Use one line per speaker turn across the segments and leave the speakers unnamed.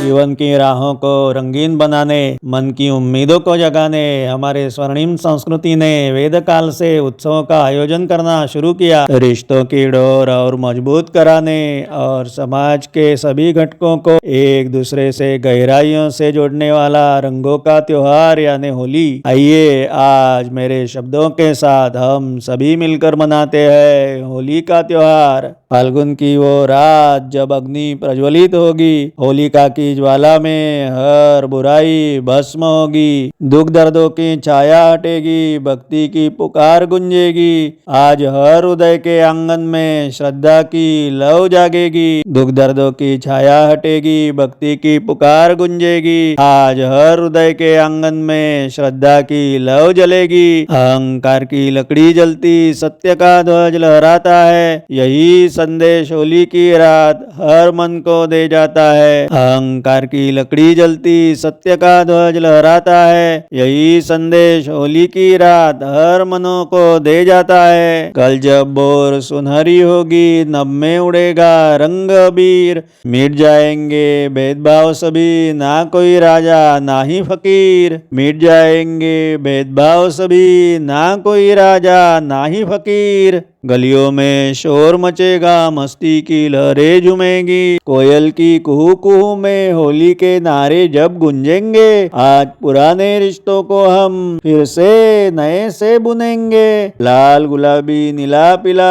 जीवन की राहों को रंगीन बनाने, मन की उम्मीदों को जगाने हमारे स्वर्णिम संस्कृति ने वेद काल से उत्सवों का आयोजन करना शुरू किया। रिश्तों की डोर और मजबूत कराने और समाज के सभी घटकों को एक दूसरे से गहराइयों से जोड़ने वाला रंगों का त्योहार यानी होली। आइए आज मेरे शब्दों के साथ हम सभी मिलकर मनाते हैं होली का त्योहार। फाल्गुन की वो रात जब अग्नि प्रज्वलित होगी, होलिका की ज्वाला में हर बुराई भस्म होगी, दुख दर्दों की छाया हटेगी, भक्ति की पुकार गूंजेगी। आज हर हृदय के आंगन में श्रद्धा की लौ जागेगी, दुख दर्दों की छाया हटेगी, भक्ति की पुकार गूंजेगी। आज हर हृदय के आंगन में श्रद्धा की लौ जलेगी, अहंकार की लकड़ी जलती सत्य का ध्वज लहराता है। यही संदेश होली की रात हर मन को दे जाता है। अहंकार की लकड़ी जलती सत्य का ध्वज लहराता है। यही संदेश होली की रात हर मनों को दे जाता है। कल जब बोर सुनहरी होगी, नभ में उड़ेगा रंग अबीर, मिट जाएंगे भेदभाव सभी, ना कोई राजा ना ही फकीर। मिट जाएंगे भेदभाव सभी, ना कोई राजा ना ही फकीर। गलियों में शोर मचेगा, मस्ती की लहरें झूमेंगी, कोयल की कुहू कुहू में होली के नारे जब गूंजेंगे। आज पुराने रिश्तों को हम फिर से नए से बुनेंगे। लाल गुलाबी नीला पीला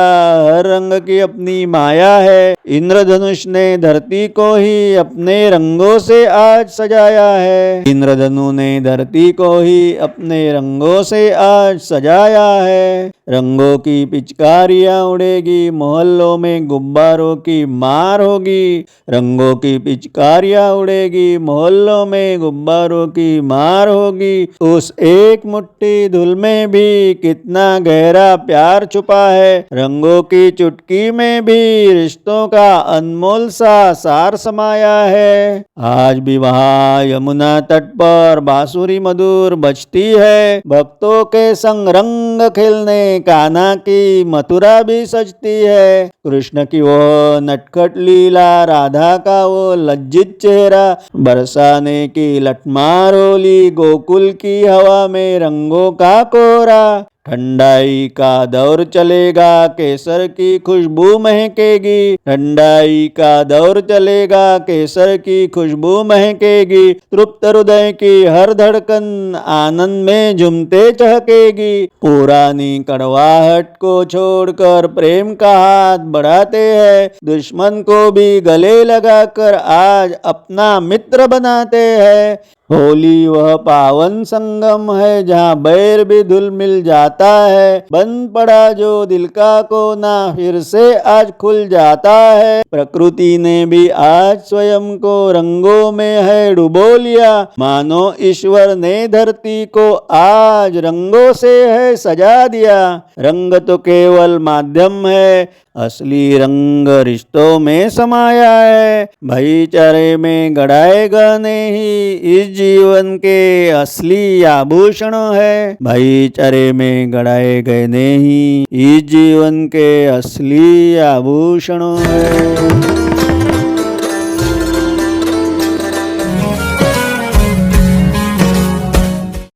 हर रंग की अपनी माया है। इंद्रधनुष ने धरती को ही अपने रंगों से आज सजाया है। इंद्रधनु ने धरती को ही अपने रंगों से आज सजाया है। रंगों की पिचकारियां उड़ेगी, मोहल्लों में गुब्बारों की मार होगी। रंगों की पिचकारियां उड़ेगी, मोहल्लों में गुब्बारों की मार होगी। उस एक मुट्ठी धूल में भी कितना गहरा प्यार छुपा है। रंगों की चुटकी में भी रिश्तों का अनमोल सा सार समाया है। आज भी वहाँ यमुना तट पर बांसुरी मधुर बजती है। भक्तों के संग रंग खेलने कान्हा की मथुरा भी सजती है। कृष्ण की वो नटखट लीला, राधा का वो लज्जित चेहरा, बरसाने की लठमार होली, गोकुल की हवा में रंगों का कोहरा। ठंडाई का दौर चलेगा, केसर की खुशबू महकेगी। ठंडाई का दौर चलेगा, केसर की खुशबू महकेगी। तृप्त हृदय की हर धड़कन आनंद में झूमते चहकेगी। पुरानी कड़वाहट को छोड़कर प्रेम का हाथ बढ़ाते हैं। दुश्मन को भी गले लगाकर आज अपना मित्र बनाते हैं। होली वह पावन संगम है जहाँ बैर भी धुल मिल जाता है। बंद पड़ा जो दिल का कोना फिर से आज खुल जाता है। प्रकृति ने भी आज स्वयं को रंगों में है डुबो लिया। मानो ईश्वर ने धरती को आज रंगों से है सजा दिया। रंग तो केवल माध्यम है, असली रंग रिश्तों में समाया है। भाईचारे में गढ़ाए गहने ही इस जीवन के असली आभूषण है। भाईचारे में गढ़ाए गहने ही इस जीवन के असली आभूषण है।